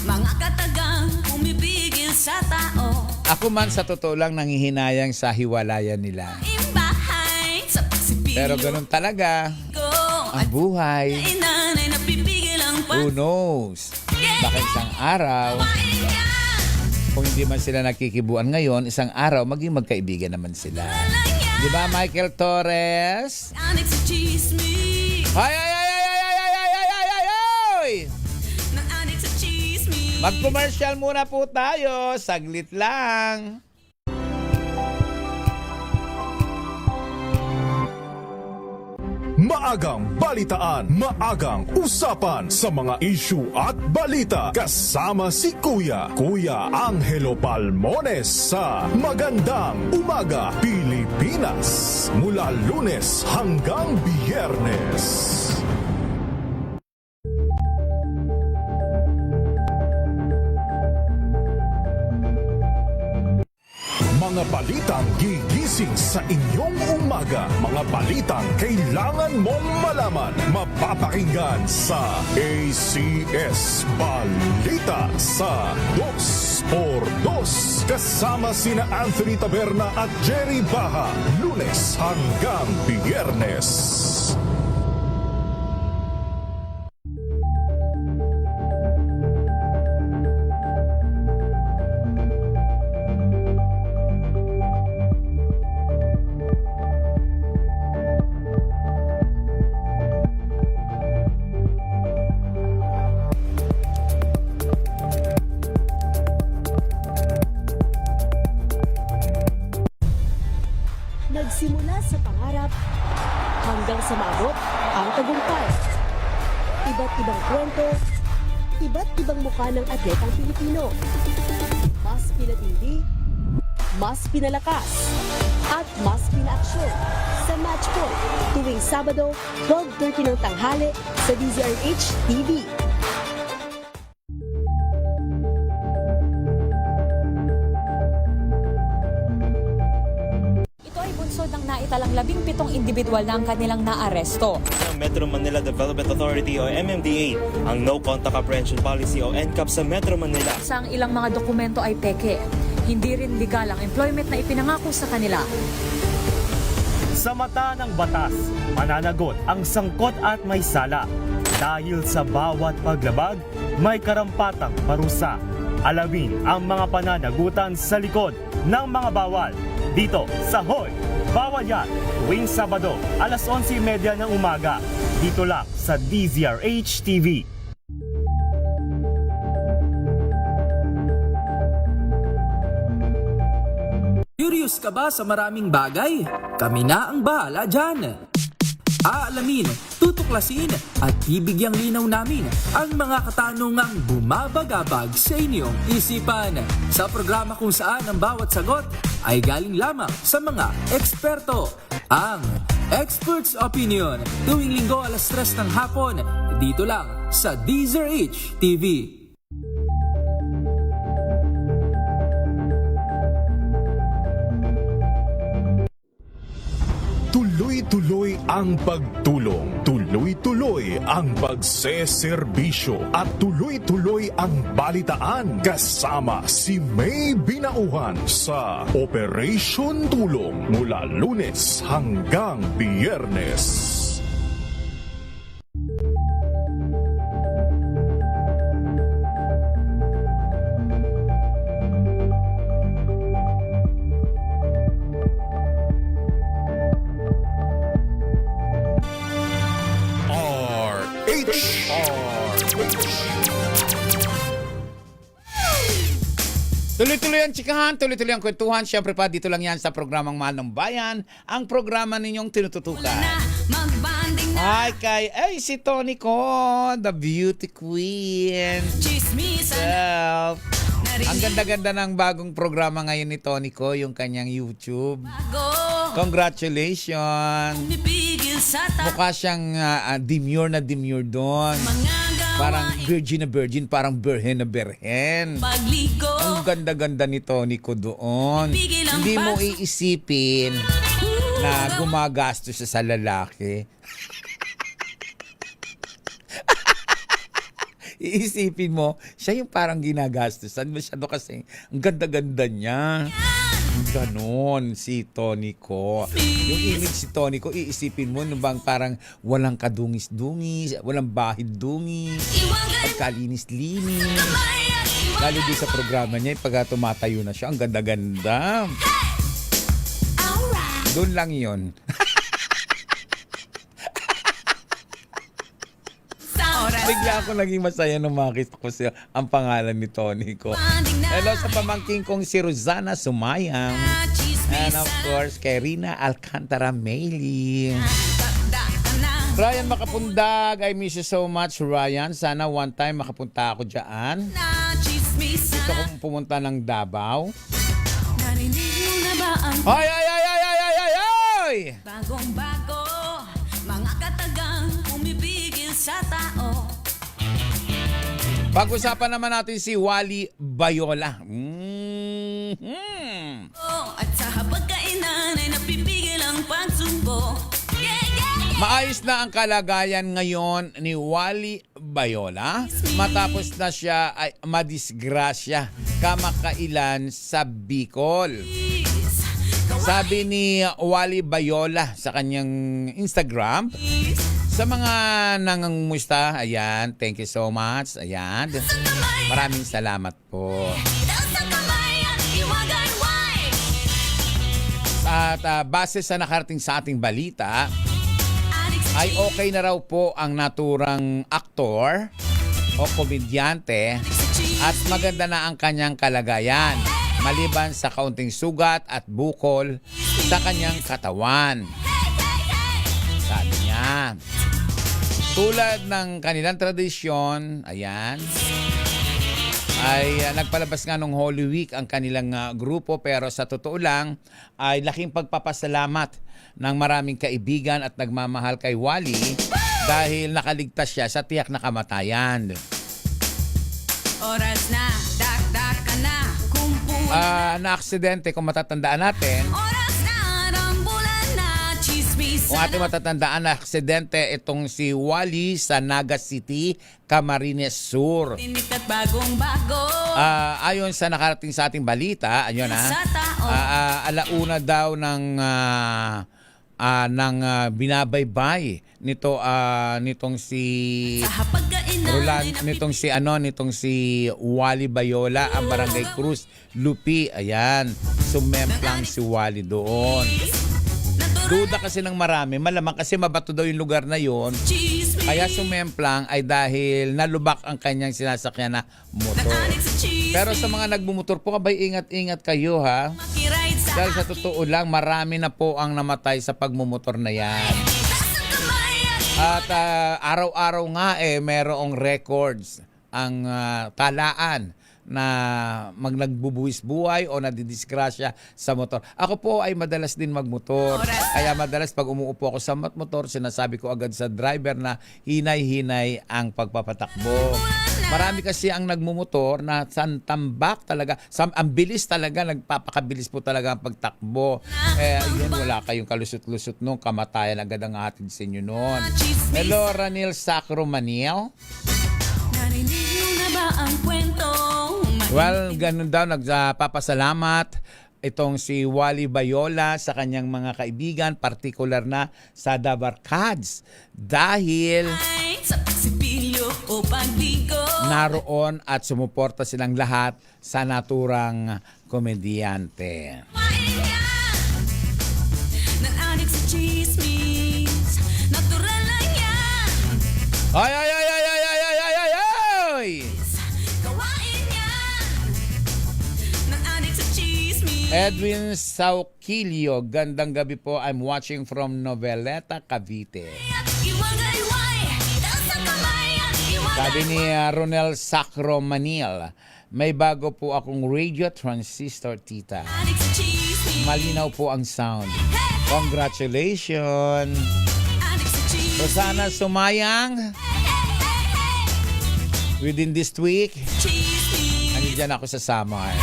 mga katagang pumipigil sa tao. ako man sa totoo lang nangihinayang sa hiwalayan nila. Imbahay sa pagsipilyo Pero ganun talaga ang buhay. Inanay na pipigil ang Who knows? Baka isang araw, kung hindi man sila nakikibuan ngayon, isang araw maging magkaibigan naman sila. Di ba, Michael Torres? Anik sa chismis. Ay! Anik sa chismis. Mag-commercial muna po tayo. Saglit lang. Maagang balitaan, maagang usapan sa mga issue at balita. Kasama si Kuya Angelo Palmones sa Magandang Umaga Pilipinas. Mula Lunes hanggang Biyernes. Mga balitang gigising sa inyong umaga. Mga balitang kailangan mong malaman. Mapapakinggan sa ACS Balita sa 2x2. Kasama sina Anthony Taberna at Jerry Baha. Lunes hanggang Biyernes. Nagsimula sa pangarap hanggang sa maabot ang tagumpay. Iba't ibang kwento, iba't ibang mukha ng atletang Pilipino. Mas pinatindi, mas pinalakas, at mas pinaaksyon sa Match Point tuwing Sabado, 12:30 ng tanghali sa DZRH TV. Ng naitalang 17 individual na ang kanilang naaresto. Ng Metro Manila Development Authority o MMDA ang No Contact Apprehension Policy o NCAP sa Metro Manila. Sa ang ilang mga dokumento ay peke. Hindi rin legal ang employment na ipinangako sa kanila. Sa mata ng batas, mananagot ang sangkot at may sala. Dahil sa bawat paglabag, may karampatang parusa. Alamin ang mga pananagutan sa likod ng mga bawal. Dito sa Hoy! Bawal Yan! Tuwing Sabado, alas 11:30 ng umaga. Dito lang sa DZRH TV. Curious ka ba sa maraming bagay? Kami na ang bahala dyan. Aalamin, tutuklasin at bibigyang linaw namin ang mga katanungang bumabagabag sa inyong isipan. Sa programa kung saan ang bawat sagot ay galing lamang sa mga eksperto. Ang Expert's Opinion, tuwing linggo alas 3 ng hapon, dito lang sa DZRH TV. Tuloy-tuloy ang pagtulong, tuloy-tuloy ang pagseserbisyo at tuloy-tuloy ang balitaan kasama si May Binauhan sa Operation Tulong mula Lunes hanggang Biyernes. Tuloy-tuloy ang chikahan, tuloy-tuloy ang kwentuhan. Siyempre pa, dito lang yan sa programang Mahal ng Bayan, ang programa ninyong tinututukan. Ay, si Tony ko, the beauty queen. Self. Ang ganda-ganda ng bagong programa ngayon ni Tony ko, yung kanyang YouTube. Congratulations. Mukha siyang demure na demure doon. Parang virgin na virgin, parang berhen na berhen. Ang ganda-ganda ni Tony ko doon. Hindi mo iisipin na gumagastos siya sa lalaki. Iisipin mo, siya yung parang ginagastosan. Masyado kasi, ang ganda-ganda niya. Ganon si Tony ko. Yung image si Tony ko, iisipin mo bang parang walang kadungis-dungis, walang bahid-dungis, pagkalinis-linis. Lalo din sa programa niya, pag tumatayo na siya, ang ganda-ganda. Doon lang yun. Bigla ako naging masaya nung makita ko siya ang pangalan ni Tony ko. Hello sa pamangking kong si Rosana Sumayang. And of course, kay Rina Alcantara Mayli. Ryan Makapundag, I miss you so much, Ryan. Sana one time makapunta ako dyan. Gusto kong pumunta ng Davao. Ay! Bagong-bago, mga katagang umibigil sa tao. Pag-usapan naman natin si Wally Bayola. At sa hapagkainan ay napipigil ang pagsumbo. Maayos na ang kalagayan ngayon ni Wally Bayola matapos na siya ay madisgrasya kamakailan sa Bicol. Sabi ni Wally Bayola sa kanyang Instagram, sa mga nangungumusta, ayan, thank you so much, ayan, maraming salamat po. At base sa nakarating sa ating balita, ay okay na raw po ang naturang aktor o komedyante at maganda na ang kanyang kalagayan maliban sa kaunting sugat at bukol sa kanyang katawan. Sabi niya, tulad ng kanilang tradisyon, ayan, ay nagpalabas nga nung Holy Week ang kanilang grupo, pero sa totoo lang ay laking pagpapasalamat ng maraming kaibigan at nagmamahal kay Wally dahil nakaligtas siya sa tiyak na kamatayan. Oras na, dak-dak ka na, na-aksidente kung matatandaan natin. Oras na, rambulan na, chismis. Kung ating matatandaan na aksidente itong si Wally sa Naga City, Camarines Sur. Init at bagong-bago. Ayon sa nakarating sa ating balita, ayun alauna daw ng binabaybay nitong si nitong si Wally Bayola ang Barangay Cruz Lupi. Ayan, sumemplang si Wally doon. Duda kasi ng marami, malamang kasi mabato daw yung lugar na yon. Kaya sumemplang ay dahil nalubak ang kanyang sinasakyan na motor. Pero sa mga nagmumotor po, abay ingat-ingat kayo ha. Dahil sa totoo lang, marami na po ang namatay sa pagmumotor na yan. At araw-araw nga merong records ang talaan na nagbubuwis buhay o nadidisgrasya sa motor. Ako po ay madalas din magmotor. Kaya madalas pag umuupo ako sa motor, sinasabi ko agad sa driver na hinay-hinay ang pagpapatakbo. Marami kasi ang nagmumotor na santambak talaga. Ang bilis talaga, nagpapakabilis po talaga ang pagtakbo. Yun, wala kayong kalusot-lusot nung kamatayan agad ang hatid sa inyo noon. Hello, Ranil Sacro Maniel. Narinig mo na ba ang kwento? Well, ganun daw, nagpapasalamat itong si Wally Bayola sa kanyang mga kaibigan, partikular na sa Dabarkads, dahil naroon at sumuporta silang lahat sa naturang komedyante. Ay! Edwin Sauquilio, gandang gabi po. I'm watching from Noveleta, Cavite. Sabi ni Ronel Sacro Manil, may bago po akong radio transistor, tita. Malinaw po ang sound. Congratulations! Rosana Sumayang, within this week, nandiyan ako sa Samar.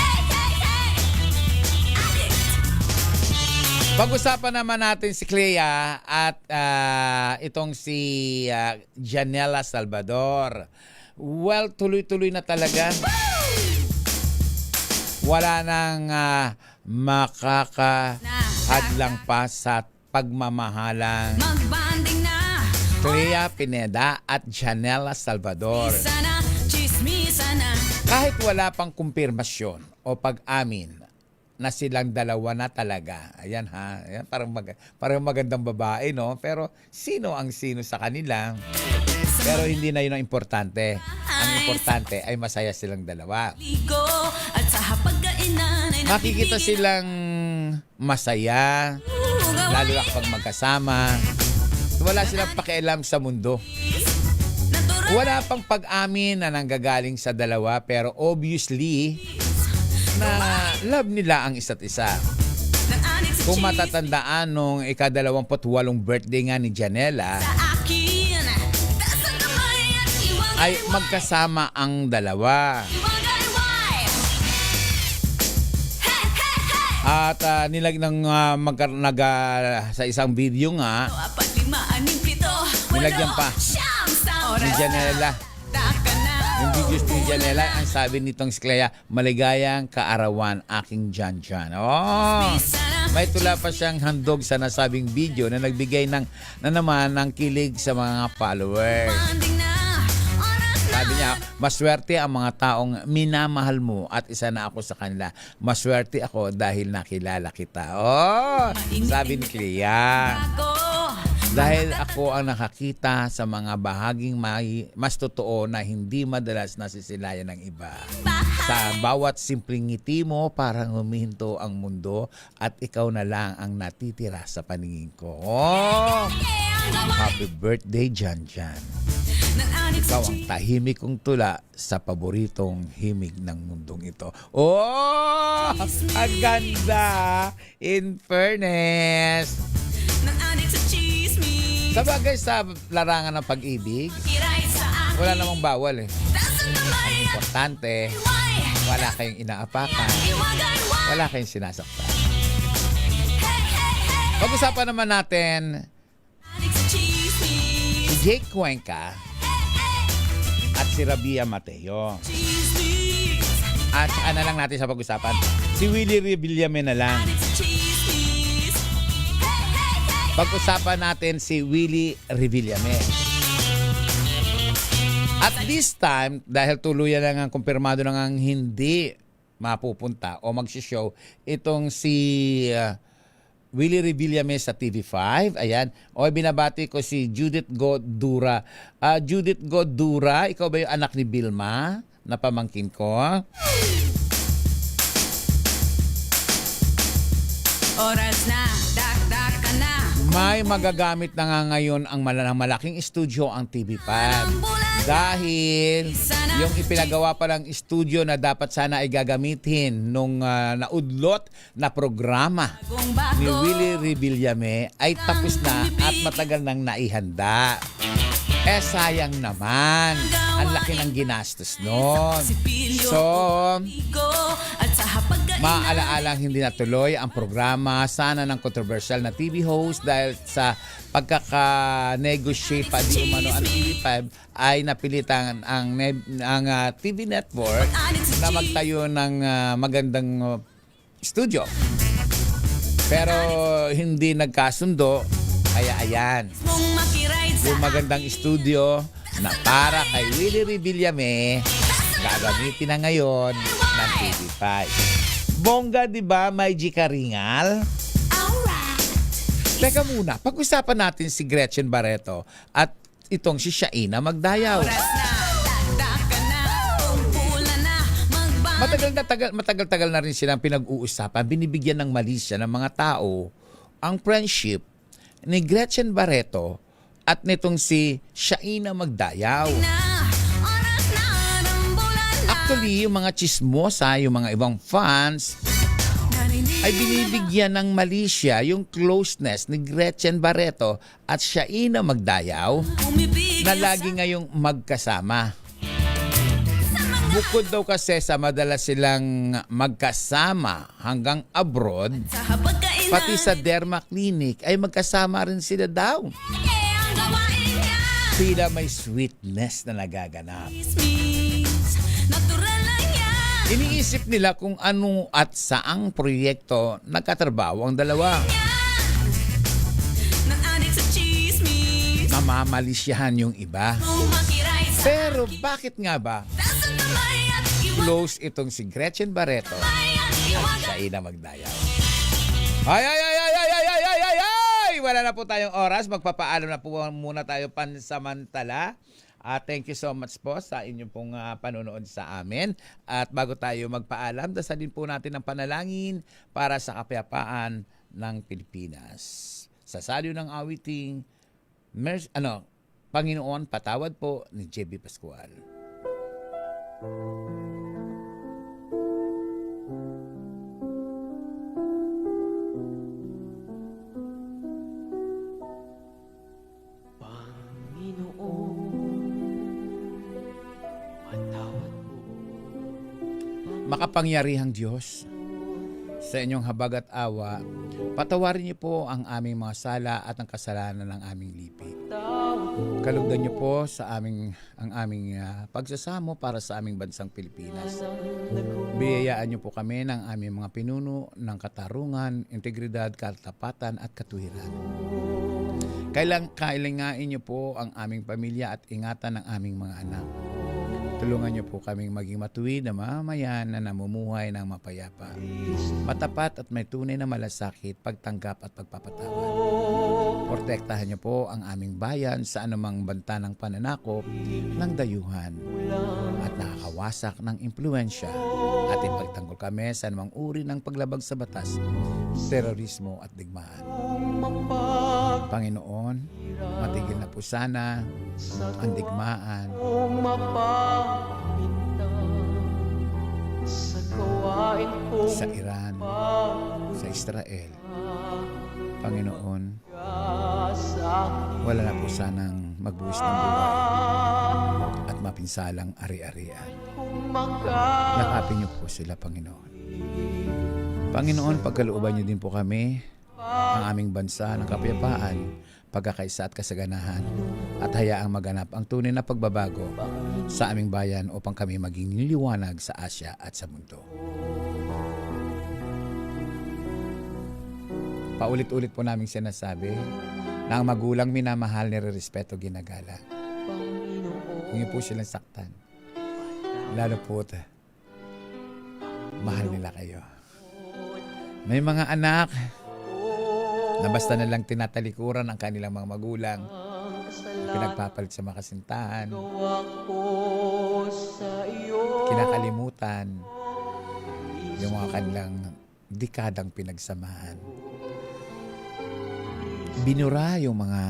Pag-usapan naman natin si Clea at itong si Janela Salvador. Well, tuloy-tuloy na talaga. Wala nang makakahadlang pa sa pagmamahalang Clea Pineda at Janela Salvador. Kahit wala pang kumpirmasyon o pag-amin na silang dalawa na talaga. Ayan ha. Ayan, parang magandang babae, no? Pero sino ang sino sa kanila? Pero hindi na yun ang importante. Ang importante ay masaya silang dalawa. Makikita silang masaya, lalo na kapag magkasama. Wala silang pakialam sa mundo. Wala pang pag-amin na nanggagaling sa dalawa, pero obviously na love nila ang isa't isa. Kung matatandaan nung ika-28 birthday nga ni Janela, ay magkasama ang dalawa. At sa isang video nga, nilagyan pa ni Janela. Yung videos ni Janela, ang sabi nitong si Clea, maligayang kaarawan aking Jan. Oh, may tula pa siyang handog sa nasabing video na nagbigay na naman ng kilig sa mga followers. Sabi niya, maswerte ang mga taong minamahal mo at isa na ako sa kanila. Maswerte ako dahil nakilala kita. Oh, sabi ni Clea. Dahil ako ang nakakita sa mga bahaging mas totoo na hindi madalas nasisilayan ng iba. Sa bawat simpleng ngiti mo, parang humihinto ang mundo at ikaw na lang ang natitira sa paningin ko. Oh! Happy birthday, Jan. Ikaw ang tahimik kong tula sa paboritong himig ng mundong ito. Oh! Ang ganda! In fairness! Sabagay sa larangan ng pag-ibig, wala namang bawal eh. Ang importante, wala kayong inaapakan, wala kayong sinasaktan. Pag-usapan naman natin si Jake Cuenca at si Rabia Mateo. At ano lang natin sa pag-usapan, si Willie Revillame na lang. Pag-usapan natin si Willie Revillame. At this time, dahil tuluyan lang ang kumpirmado nang ang hindi mapupunta o magsishow, itong si Willie Revillame sa TV5. Ayan. O binabati ko si Judith Godura. Judith Godura, ikaw ba yung anak ni Vilma na pamangkin ko? Oras na, dak ka na. May magagamit na nga ngayon ang malaking studio ang TV5. Dahil yung ipinagawa pa ng studio na dapat sana ay gagamitin nung naudlot na programa ni Willie Revillame ay tapos na at matagal nang naihanda. Sayang naman. Ang laki ng ginastos nun. So, maaalaalang hindi natuloy ang programa sana ng controversial na TV host dahil sa pagkaka-negotiate pa di umano ang TV5 ay napilitan ang TV network na magtayo ng magandang studio. Pero hindi nagkasundo, kaya ayan. Yung magandang studio na para kay Willie Revillame gagamitin na ngayon ng TV5. Bongga, di ba? May Gika Ringal. Teka muna, pag-usapan natin si Gretchen Barreto at itong si Shaina Magdayaw. Matagal-tagal na rin silang pinag-uusapan. Binibigyan ng malisya ng mga tao ang friendship ni Gretchen Barreto at nitong si Shaina Magdayaw. Actually, yung mga chismosa, yung mga ibang fans, ay binibigyan ng malisya yung closeness ni Gretchen Barreto at Shaina Magdayaw na lagi ngayong magkasama. Bukod daw kasi sa madalas silang magkasama hanggang abroad, pati sa derma clinic ay magkasama rin sila daw. Sila may sweetness na nagaganap. Iniisip nila kung ano at saang proyekto nagkatrabaho ang dalawa. Mamamalisyahan yung iba. Pero bakit nga ba close itong si Gretchen Barreto at Shaina Magdayaw? Ay! Wala na po tayong oras. Magpapaalam na po muna tayo pansamantala. Thank you so much po sa inyong pong panonood sa amin. At bago tayo magpaalam, dasalin po natin ang panalangin para sa kapayapaan ng Pilipinas. Sa salyo ng awiting, Panginoon, patawad po ni JB Pascual. Makapangyarihang Diyos, sa inyong habag at awa, patawarin niyo po ang aming mga sala at ang kasalanan ng aming lipi. Kalugdan niyo po sa ang aming pagsasamo para sa aming bansang Pilipinas. Biyayaan niyo po kami ng aming mga pinuno ng katarungan, integridad, katapatan at katuwiran. Kailangain niyo po ang aming pamilya at ingatan ng aming mga anak. Tulungan niyo po kaming maging matuwid na mamamayan na namumuhay ng mapayapa, matapat at may tunay na malasakit, pagtanggap at pagpapatawad. Protektahan niyo po ang aming bayan sa anumang banta ng pananakop, ng dayuhan at nakakawasak ng impluensya at ipagtanggol kami sa anumang uri ng paglabag sa batas, terorismo at digmaan. Panginoon, matigil na po sana ang digmaan sa Iran, sa Israel. Panginoon, wala na po sanang magbuwis ng buhay at mapinsalang ari-arian. Yakapin niyo po sila, Panginoon. Panginoon, pagkalooban niyo din po kami, ang aming bansa ng kapayapaan, pagkakaisa at kasaganahan, at hayaang maganap ang tunay na pagbabago sa aming bayan upang kami maging niliwanag sa Asya at sa mundo. Paulit-ulit po namin sinasabi na ang magulang minamahal, nire-respeto, ginagala. Kung yun po silang saktan, lalo po mahal nila kayo. May mga anak na basta na lang tinatalikuran ang kanilang mga magulang, pinagpapalit sa makasintahan, kinakalimutan yung mga kanilang dekadang pinagsamahan. Binura yung mga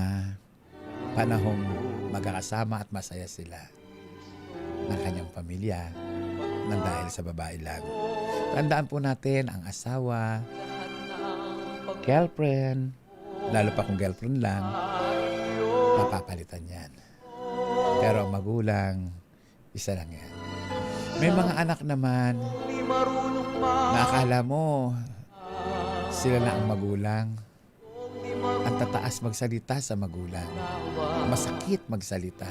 panahong magkakasama at masaya sila ng kanyang pamilya nang dahil sa babae lang. Tandaan po natin ang asawa, girlfriend, lalo pa kung girlfriend lang, mapapalitan yan. Pero ang magulang, isa lang yan. May mga anak naman na akala mo sila na ang magulang. Ang tataas magsalita sa magulang. Masakit magsalita.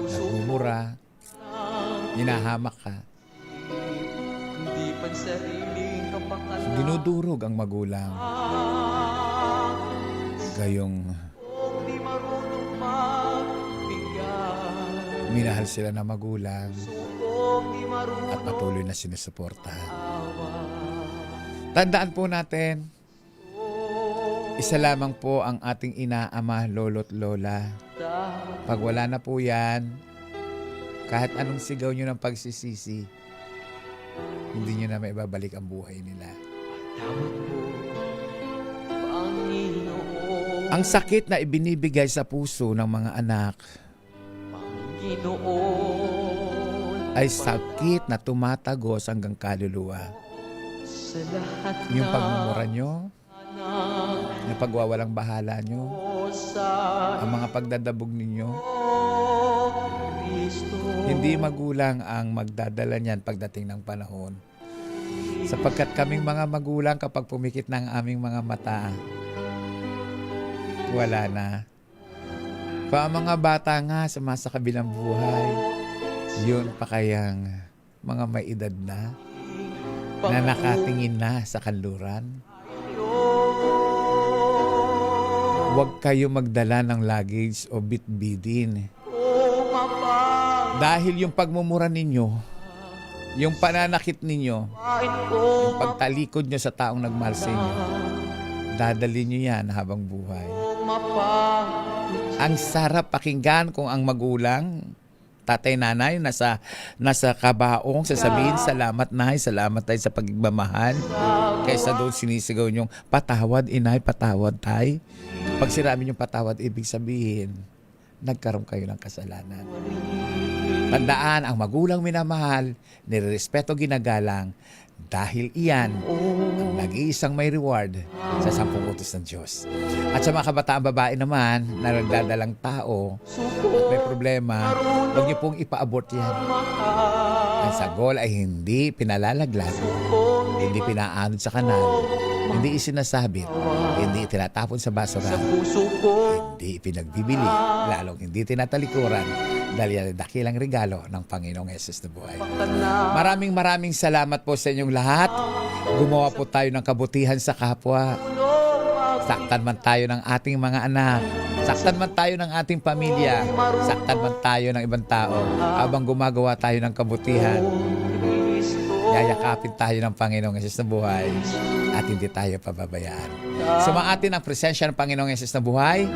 Nagmumura, hinahamak ka. Dinudurog ang magulang. Gayong minahal sila na magulang at patuloy na sinusuportahan. Tandaan po natin, isa lamang po ang ating ina, ama, lolo't lola. Pag wala na po yan, kahit anong sigaw nyo ng pagsisisi, hindi nyo na maibabalik ang buhay nila. Ang sakit na ibinibigay sa puso ng mga anak ay sakit na tumatagos hanggang kaluluwa. Yung pagmumura nyo, yung pagwawalang bahala nyo, ang mga pagdadabog ninyo, hindi magulang ang magdadala niyan pagdating ng panahon. Sapagkat kaming mga magulang kapag pumikit ng aming mga mata, wala na. Pa mga bata nga sa kabilang buhay, yun pa kayang mga may edad na nakatingin na sa kanluran. Huwag kayo magdala ng luggage o bitbidin. Dahil yung pagmumura ninyo, yung pananakit ninyo, yung pagtalikod nyo sa taong nagmahal sa inyo, dadali nyo yan habang buhay. Ang sarap pakinggan kung ang magulang, tatay, nanay, nasa kabaong, sasabihin, salamat nay, salamat tayo sa pagmamahal. Kaysa doon sinisigaw nyong, patawad inay, patawad tay. Pag sinabi nyong patawad, ibig sabihin, nagkaroon kayo ng kasalanan. Tandaan, ang magulang minamahal, nirerespeto, ginagalang, dahil iyan ang nag-iisang may reward sa 10 utos ng Diyos. At sa mga kabataang babae naman na nagdadalang tao at may problema, huwag niyo pong ipa-abort yan. Ang sagol ay hindi pinalalaglag, hindi pinaanod sa kanal, hindi isinasabit, hindi itinatapon sa basura, hindi ipinagbibili, lalong hindi tinatalikuran, dahil yan dakilang regalo ng Panginoong Hesus na buhay. Maraming salamat po sa inyong lahat. Gumawa po tayo ng kabutihan sa kapwa. Saktan man tayo ng ating mga anak, saktan man tayo ng ating pamilya, saktan man tayo ng ibang tao, habang gumagawa tayo ng kabutihan, yayakapin tayo ng Panginoong Hesus na buhay at hindi tayo pababayaan. Sumaatin ang presensya ng Panginoong Hesus na buhay.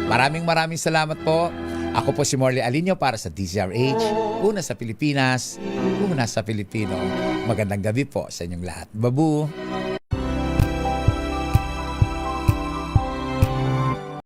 Maraming salamat po. Ako po si Morley Alinio para sa DZRH, una sa Pilipinas, una sa Pilipino. Magandang gabi po sa inyong lahat. Babu!